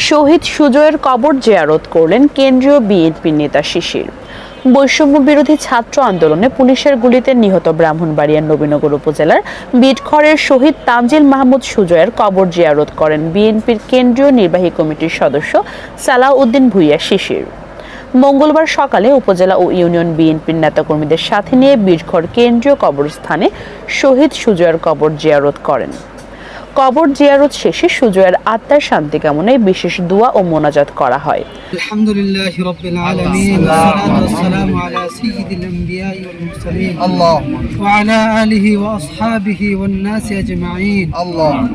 শহীদ সুজয়ের কবর জিয়ারত করলেন কেন্দ্রীয় বিএনপি নেতা শিশির। বৈষম্য বিরোধী ছাত্র আন্দোলনে পুলিশের গুলিতে নিহত ব্রাহ্মণবাড়িয়ার নবীনগর উপজেলার বিটখরের শহীদ তানজিল মাহমুদ সুজয়ের কবর জিয়ারত করেন বিএনপির কেন্দ্রীয় নির্বাহী কমিটির সদস্য সালাউদ্দিন ভূঁইয়া শিশির। মঙ্গলবার সকালে উপজেলা ও ইউনিয়ন বিএনপির নেতাকর্মীদের সাথে নিয়ে বিটখর কেন্দ্রীয় কবরস্থানে শহীদ সুজয়ের কবর জিয়ারত করেন। কবর জিয়ারত শেষে সুজয়ের আত্মার শান্তি কামনায় বিশেষ দোয়া ও মোনাজাত করা হয়। আলহামদুলিল্লাহি রাব্বিল আলামিন ওয়াসসালাতু ওয়াসসালামু আলা সাইয়্যিদিল আমবিয়াই ওয়াল মুরসালিন ওয়া আলা আলিহি ওয়া আসহাবিহি ওয়ান নাস আজমাইন।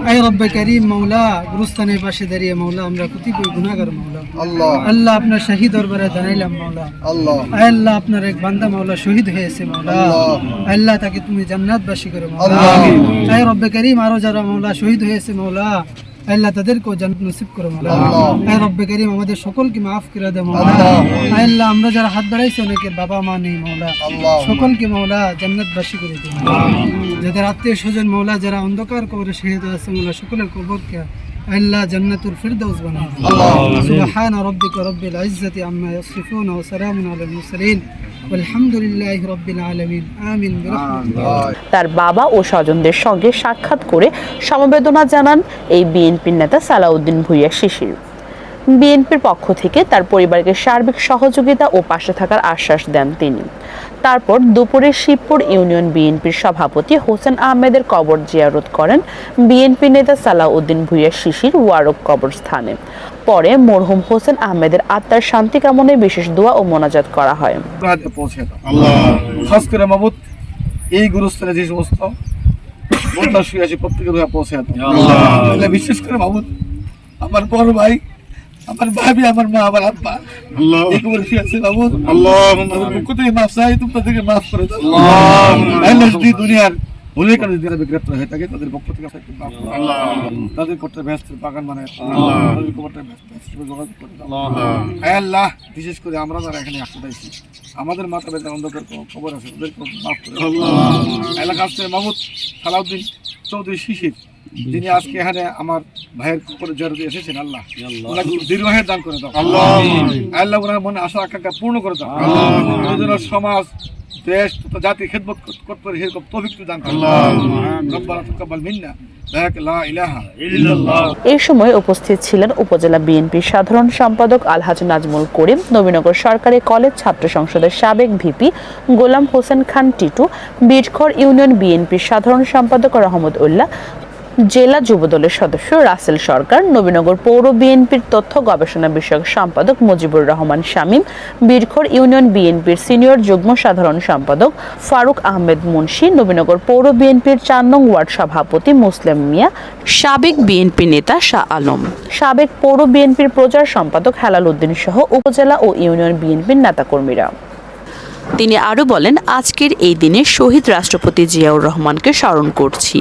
আয় রব্বে কারীম মাওলা, গুরুস্থানের পাশে দাঁড়িয়ে মাওলা আমরা কতিপয় গুনাহগার মাওলা, আল্লাহ আপনার শাহী দরবারে দাঁড়াইলাম মাওলা। আয় আল্লাহ আপনার এক বান্দা মাওলা শহীদ হয়েছে মাওলা, আল্লাহ তাকে তুমি জান্নাতবাসী করো মাওলা। আয় রব্বে কারীম আরো যারা মাওলা শহীদ হয়েছে মাওলা, আল্লাহ তাদেরকেও জান্নাত নসিব করো মাওলা। আয় রব্বে কারীম আমাদের সকলকে মাফ করে দাও মাওলা। আয় আল্লাহ আমরা যারা হাত বাড়াইছি অনেকের বাবা মা নেই মাওলা, সকলকে মাওলা জান্নাতবাসী করে দিও মাওলা। যাদের আত্মীয় স্বজন মাওলা যারা অন্ধকার কবরে শহীদ হয়েছে মাওলা, সকলের কবরকে আল্লাহ জান্নাতুল ফিরদাউস বানাও। সুবহান রাব্বিকা রাব্বিল ইজ্জাতি আম্মা ইয়াসিফুন ওয়া সালামুন আলাল মুরসালিন আলহামদুলিল্লাহি রাব্বিল আলামিন আমিন বিরহমাতিল্লাহ। তার বাবা ও স্বজনদের সঙ্গে সাক্ষাৎ করে সমবেদনা জানান এই বিএনপির নেতা সালাউদ্দিন ভূঁইয়া শিশির। বিএনপির পক্ষ থেকে তার পরিবারকে সার্বিক সহযোগিতা ও পাশে থাকার আশ্বাস দেন তিনি। তারপর দুপুরে শিবপুর ইউনিয়ন বিএনপির সভাপতি হোসেন আহমেদের কবর জিয়ারত করেন বিএনপি নেতা সালাউদ্দিন ভূঁইয়া শিশির ওয়ারক কবরস্থানে। পরে মরহুম হোসেন আহমেদের আত্মার শান্তি কামনায় বিশেষ দোয়া ও মোনাজাত করা হয়। এই গুরুস্থানে যে সমস্ত প্রত্যেকের পৌঁছে বিশেষ করে মাহমুদ আমার বড় ভাই, আমার ভাবি, আমার মা, আমার আব্বা মাফ চাই, তোমরা মাফ করে দাও। দুনিয়ার গ্রেপ্তার হয়ে থাকে তাদের পক্ষ থেকে তাদের করতে ব্যস্ত বাগান মানে যোগাযোগ করে দাও। আল্লাহ বিশেষ করে আমরা যারা এখানে আসতে চাইছি, আমাদের মাথা ব্যথা অন্ধকার খবর আছে, ওদেরকে মাফ করে এলাকা মাহমুদ সালাউদ্দিন চৌধুরী শিশির, যিনি আজকে এখানে আমার ভাইয়ের করে জিয়ারতে এসেছেন, আল্লাহ দীর্ঘায়ের দান করে দাও। আল্লাহ ওনার মনে আশা আকাঙ্ক্ষা পূর্ণ করে দাও। সমাজ, দেশ তথা জাতি খেদমত করতে পারে সেরকম তৌফিক দান করে দাও। রব্বানা তাকাব্বাল মিন্না লা ইলাহা ইল্লাল্লাহ। এই সময় উপস্থিত ছিলেন উপজেলা বিএনপির সাধারণ সম্পাদক আলহাজ নাজমুল করিম, নবীনগর সরকারি কলেজ ছাত্র সংসদের সাবেক ভিপি গোলাম হোসেন খান টিটু, বিটখর ইউনিয়ন বিএনপির সাধারণ সম্পাদক রহমত উল্লাহ, জেলা যুবদলের সদস্য রাসেল সরকার, নবীনগর পৌর বিএনপির তথ্য গবেষণা বিষয়ক সম্পাদক মুজিবুর রহমান শামীম, বিটখর ইউনিয়ন বিএনপির সিনিয়র যুগ্ম সাধারণ সম্পাদক ফারুক আহমেদ মুন্সি, নবীনগর পৌর বিএনপির ৪ নং ওয়ার্ড সভাপতি মুসলিম মিয়া, সাবেক বিএনপি নেতা শাহ আলম, সাবেক পৌর বিএনপির প্রচার সম্পাদক হেলাল উদ্দিন সহ উপজেলা ও ইউনিয়ন বিএনপির নেতাকর্মীরা। তিনি আরও বলেন, আজকের এই দিনে শহীদ রাষ্ট্রপতি জিয়াউর রহমানকে স্মরণ করছি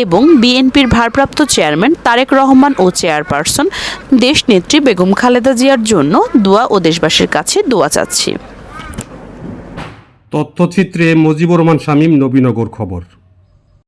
এবং বিএনপির ভারপ্রাপ্ত চেয়ারম্যান তারেক রহমান ও চেয়ারপারসন দেশনেত্রী বেগম খালেদা জিয়ার জন্য দোয়া ও দেশবাসীর কাছে দোয়া চাচ্ছি। তথ্যচিত্রে মুজিবুর রহমান শামীম, নবীনগর খবর।